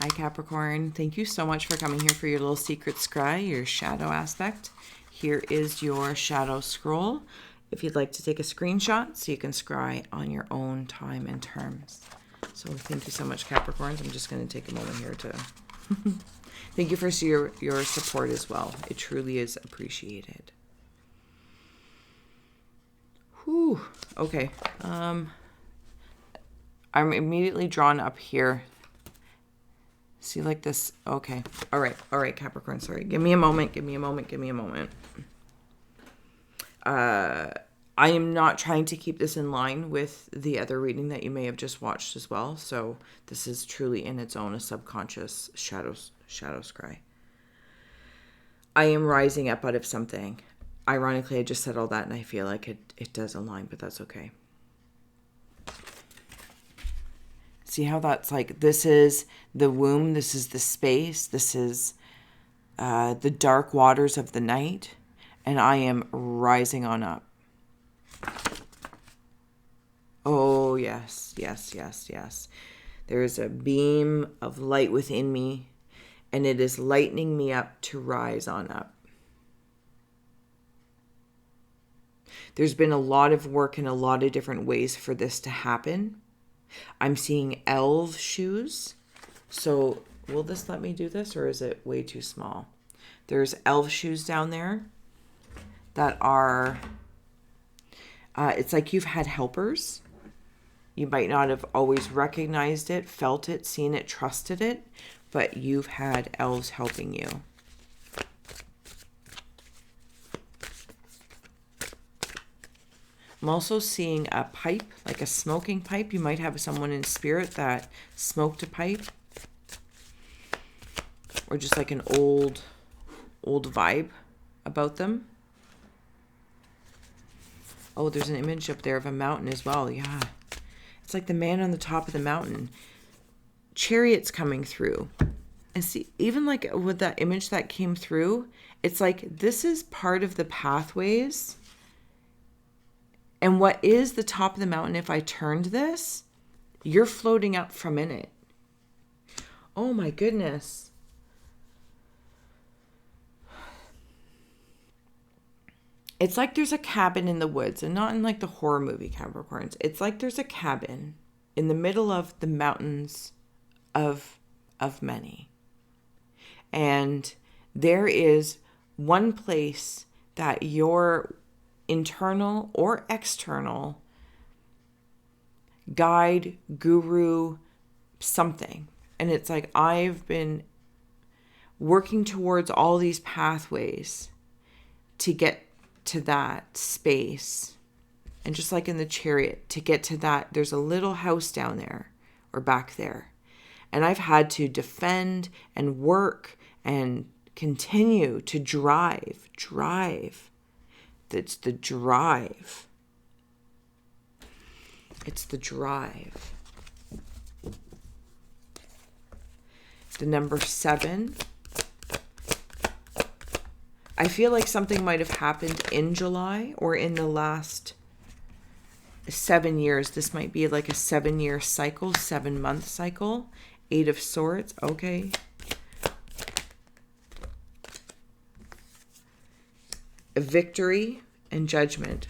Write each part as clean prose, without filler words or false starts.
Hi Capricorn, thank you so much for coming here for your little secret scry, your shadow aspect. Here is your shadow scroll. If you'd like to take a screenshot so you can scry on your own time and terms. So thank you so much Capricorns. I'm just going to take a moment here to thank you for your support as well. It truly is appreciated. Whew. Okay. I'm immediately drawn up here. See, like this. Okay. All right, Capricorn. Sorry. Give me a moment. I am not trying to keep this in line with the other reading that you may have just watched as well. So this is truly in its own a subconscious shadow scry. I am rising up out of something. Ironically, I just said all that and I feel like it does align, but that's okay. See how that's like, this is the womb, this is the space, this is the dark waters of the night, and I am rising on up. Oh, yes. There is a beam of light within me, and it is lightening me up to rise on up. There's been a lot of work in a lot of different ways for this to happen. I'm seeing elf shoes. So will this let me do this, or is it way too small? There's elf shoes down there that are, it's like you've had helpers. You might not have always recognized it, felt it, seen it, trusted it, but you've had elves helping you. I'm also seeing a pipe, like a smoking pipe. You might have someone in spirit that smoked a pipe. Or just like an old vibe about them. Oh, there's an image up there of a mountain as well. Yeah. It's like the man on the top of the mountain. Chariots coming through. And see, even like with that image that came through, it's like this is part of the pathways. And what is the top of the mountain, if I turned this, you're floating up from in it. Oh my goodness. It's like there's a cabin in the woods, and not in like the horror movie Capricorns. It's like there's a cabin in the middle of the mountains of many. And there is one place that your internal or external guide, guru, something. And it's like I've been working towards all these pathways to get to that space. And just like in the chariot, to get to that, there's a little house down there or back there. And I've had to defend and work and continue to drive. It's the drive. It's the drive. The number 7. I feel like something might have happened in July or in the last 7 years. This might be like a 7-year cycle, 7-month cycle. 8 of Swords. Okay. Victory and Judgment.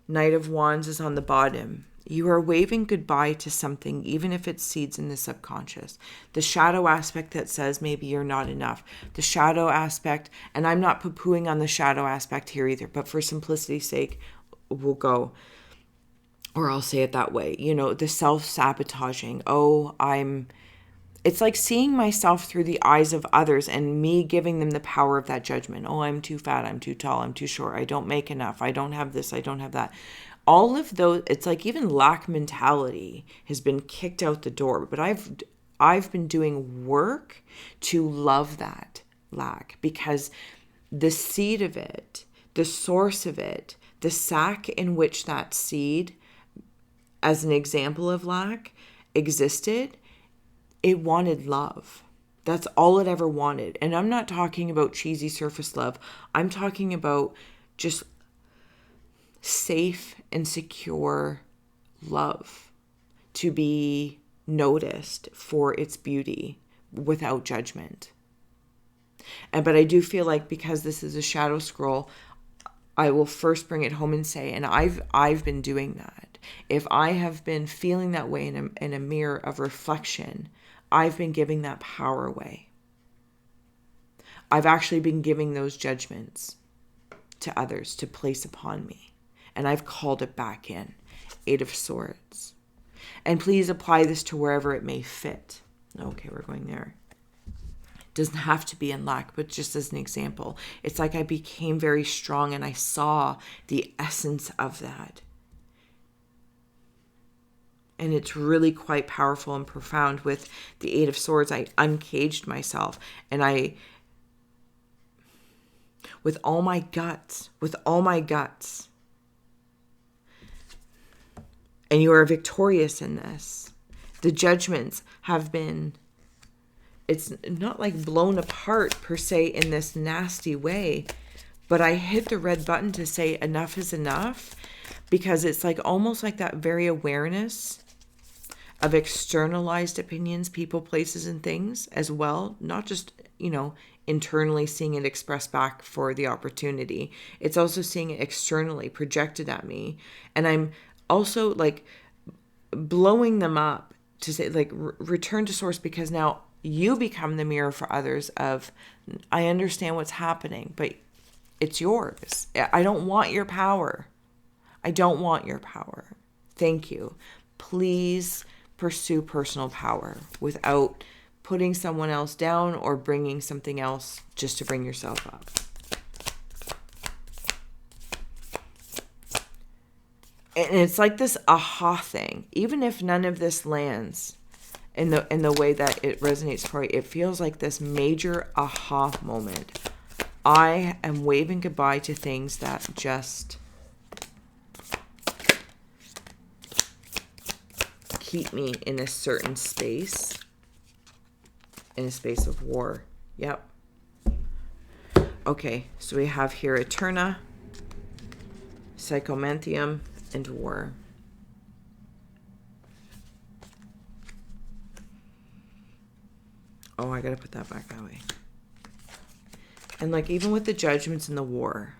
Knight of Wands is on the bottom. You are waving goodbye to something, even if it's seeds in the subconscious. The shadow aspect that says maybe you're not enough. The shadow aspect, and I'm not poo-pooing on the shadow aspect here either, but for simplicity's sake, we'll go, or I'll say it that way. You know, the self-sabotaging. It's like seeing myself through the eyes of others and me giving them the power of that judgment. Oh, I'm too fat, I'm too tall, I'm too short, I don't make enough, I don't have this, I don't have that. All of those, it's like even lack mentality has been kicked out the door. But I've been doing work to love that lack, because the seed of it, the source of it, the sack in which that seed, as an example of lack, existed, it wanted love. That's all it ever wanted. And I'm not talking about cheesy surface love. I'm talking about just safe and secure love to be noticed for its beauty without judgment. But I do feel like because this is a shadow scroll, I will first bring it home and say, and I've been doing that. If I have been feeling that way in a mirror of reflection, I've been giving that power away. I've actually been giving those judgments to others to place upon me. And I've called it back in. 8 of Swords. And please apply this to wherever it may fit. Okay, we're going there. It doesn't have to be in lack, but just as an example, it's like I became very strong and I saw the essence of that. And it's really quite powerful and profound. With the 8 of Swords, I uncaged myself. And with all my guts, and you are victorious in this. The judgments have been, it's not like blown apart per se in this nasty way, but I hit the red button to say enough is enough, because it's like almost like that very awareness of externalized opinions, people, places, and things as well. Not just, internally seeing it expressed back for the opportunity. It's also seeing it externally projected at me. And I'm also like blowing them up to say like return to source, because now you become the mirror for others of, I understand what's happening, but it's yours. I don't want your power. I don't want your power. Thank you. Please pursue personal power without putting someone else down or bringing something else just to bring yourself up. And it's like this aha thing. Even if none of this lands in the way that it resonates for you, it feels like this major aha moment. I am waving goodbye to things that just keep me in a certain space, in a space of war. Yep. Okay, so we have here Eterna, Psychomanthium, and war. Oh, I gotta put that back that way. And like even with the judgments and the war,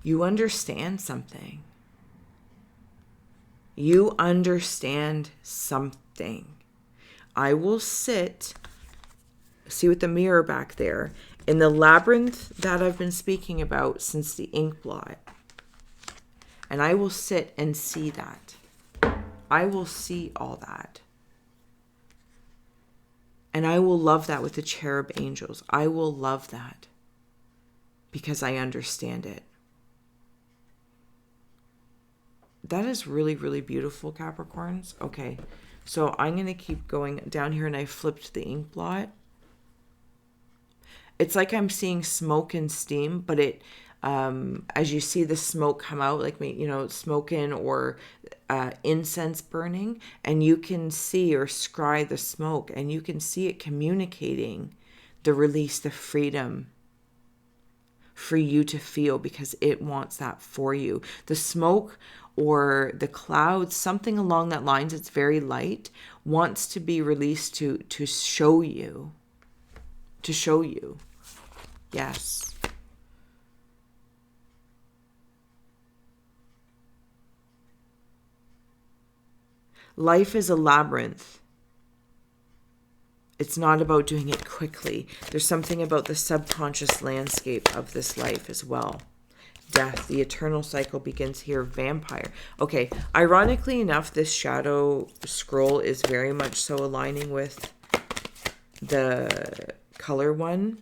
you understand something. You understand something. I will sit, see with the mirror back there, in the labyrinth that I've been speaking about since the ink blot. And I will sit and see that. I will see all that. And I will love that with the cherub angels. I will love that because I understand it. That is really, really beautiful, Capricorns. Okay, so I'm going to keep going down here, and I flipped the ink blot. It's like I'm seeing smoke and steam, but it, as you see the smoke come out, like, smoking or incense burning, and you can see or scry the smoke, and you can see it communicating the release, the freedom for you to feel, because it wants that for you. The smoke or the clouds, something along that lines, it's very light, wants to be released to show you. To show you. Yes. Life is a labyrinth. It's not about doing it quickly. There's something about the subconscious landscape of this life as well. Death, the eternal cycle begins here. Vampire. Okay, ironically enough, this shadow scroll is very much so aligning with the color one.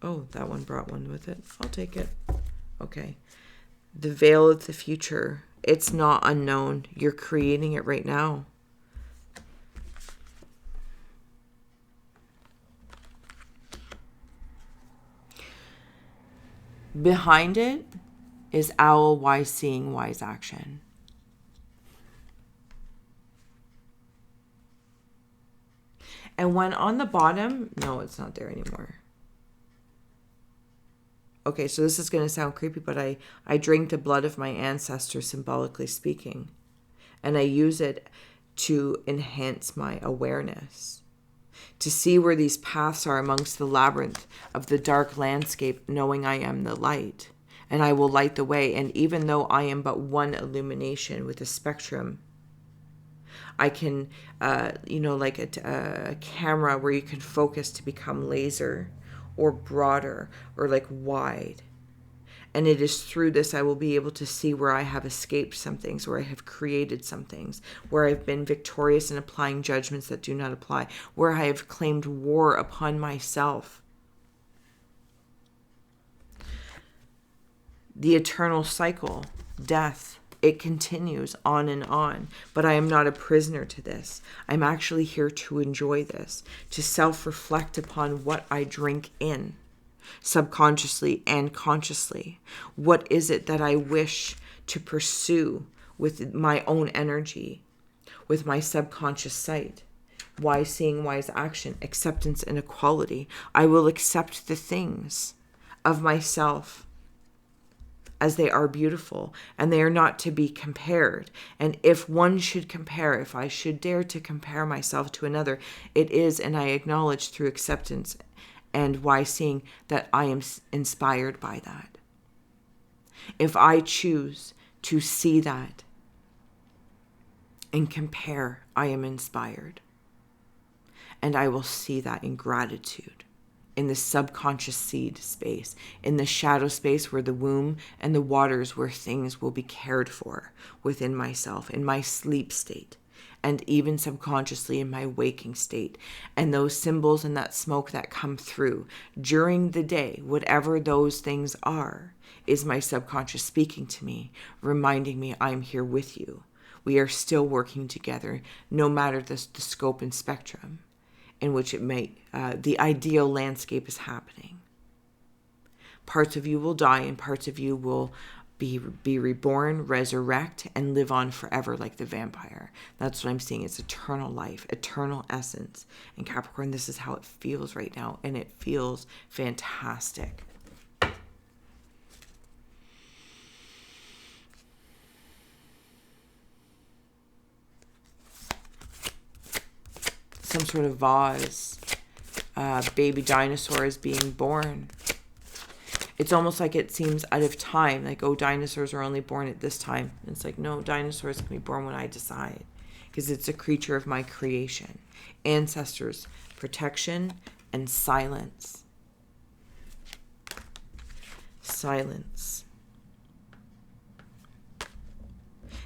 Oh, that one brought one with it. I'll take it. Okay. The veil of the future. It's not unknown. You're creating it right now. Behind it is owl, wise seeing, wise action. And when on the bottom, no, it's not there anymore. Okay, so this is going to sound creepy, but I drink the blood of my ancestors, symbolically speaking. And I use it to enhance my awareness, to see where these paths are amongst the labyrinth of the dark landscape, knowing I am the light. And I will light the way. And even though I am but one illumination with a spectrum, I can, like a camera where you can focus to become laser or broader or like wide. And it is through this I will be able to see where I have escaped some things, where I have created some things, where I've been victorious in applying judgments that do not apply, where I have claimed war upon myself. The eternal cycle, death, it continues on and on, but I am not a prisoner to this. I'm actually here to enjoy this, to self-reflect upon what I drink in, subconsciously and consciously. What is it that I wish to pursue with my own energy, with my subconscious sight? Wise seeing, wise action, acceptance and equality. I will accept the things of myself as they are beautiful, and they are not to be compared. And if one should compare, if I should dare to compare myself to another, it is, and I acknowledge through acceptance and wise seeing, that I am inspired by that. If I choose to see that and compare, I am inspired. And I will see that in gratitude, in the subconscious seed space, in the shadow space where the womb and the waters where things will be cared for within myself, in my sleep state, and even subconsciously in my waking state. And those symbols and that smoke that come through during the day, whatever those things are, is my subconscious speaking to me, reminding me I'm here with you. We are still working together, no matter the scope and spectrum in which it may, the ideal landscape is happening. Parts of you will die and parts of you will be reborn, resurrect, and live on forever like the vampire. That's what I'm seeing. It's eternal life, eternal essence. And Capricorn, this is how it feels right now, and it feels fantastic. Some sort of vase, baby dinosaur is being born. It's almost like it seems out of time, like, oh, dinosaurs are only born at this time. And it's like, no, dinosaurs can be born when I decide, because it's a creature of my creation. Ancestors, protection, and silence. Silence.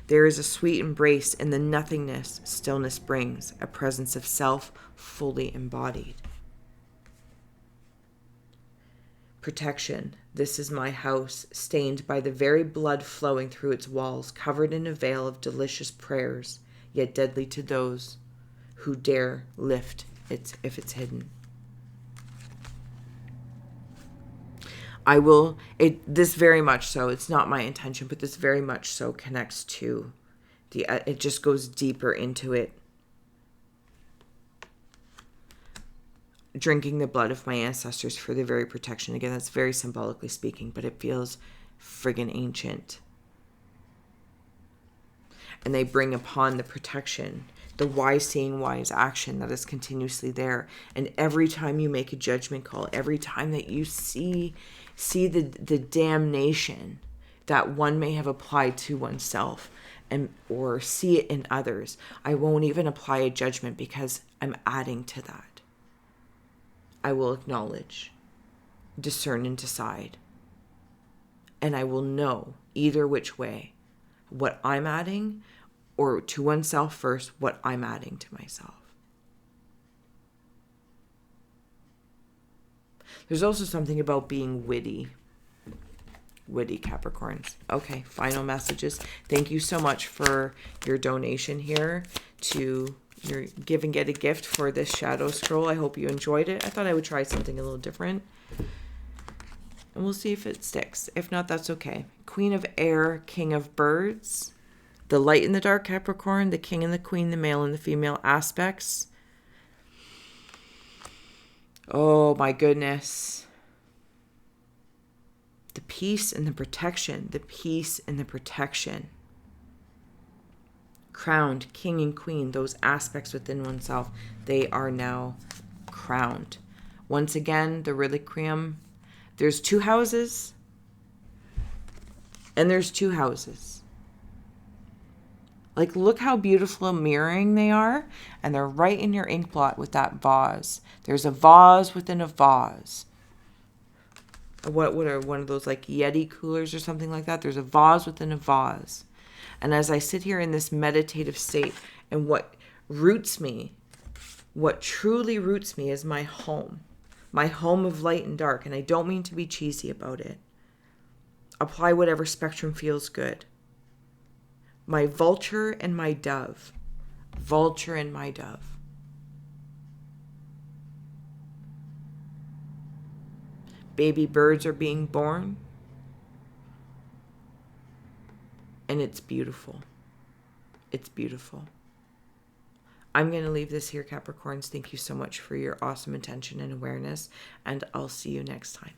There is a sweet embrace in the nothingness stillness brings, a presence of self fully embodied. Protection. This is my house, stained by the very blood flowing through its walls, covered in a veil of delicious prayers, yet deadly to those who dare lift it if it's hidden. This very much so, it's not my intention, but this very much so connects to it just goes deeper into it. Drinking the blood of my ancestors for the very protection. Again, that's very symbolically speaking, but it feels friggin' ancient. And they bring upon the protection, the wise seeing, wise action that is continuously there. And every time you make a judgment call, every time that you see the damnation that one may have applied to oneself or see it in others, I won't even apply a judgment because I'm adding to that. I will acknowledge, discern, and decide. And I will know either which way what I'm adding, or to oneself first, what I'm adding to myself. There's also something about being witty. Witty Capricorns. Okay, final messages. Thank you so much for your donation here to your give and get a gift for this shadow scroll. I hope you enjoyed it. I thought I would try something a little different. And we'll see if it sticks. If not, that's okay. Queen of Air, King of Birds. The light and the dark Capricorn. The king and the queen, the male and the female aspects. Oh my goodness. The peace and the protection, the peace and the protection. Crowned, king and queen, those aspects within oneself, they are now crowned. Once again, the reliquiem, there's 2 houses, and there's 2 houses. Like, look how beautiful and mirroring they are, and they're right in your ink blot with that vase. There's a vase within a vase. What are one of those like Yeti coolers or something like that? There's a vase within a vase. And as I sit here in this meditative state, and what roots me, what truly roots me is my home of light and dark. And I don't mean to be cheesy about it. Apply whatever spectrum feels good. My vulture and my dove. Vulture and my dove. Baby birds are being born. And it's beautiful. It's beautiful. I'm going to leave this here, Capricorns. Thank you so much for your awesome attention and awareness. And I'll see you next time.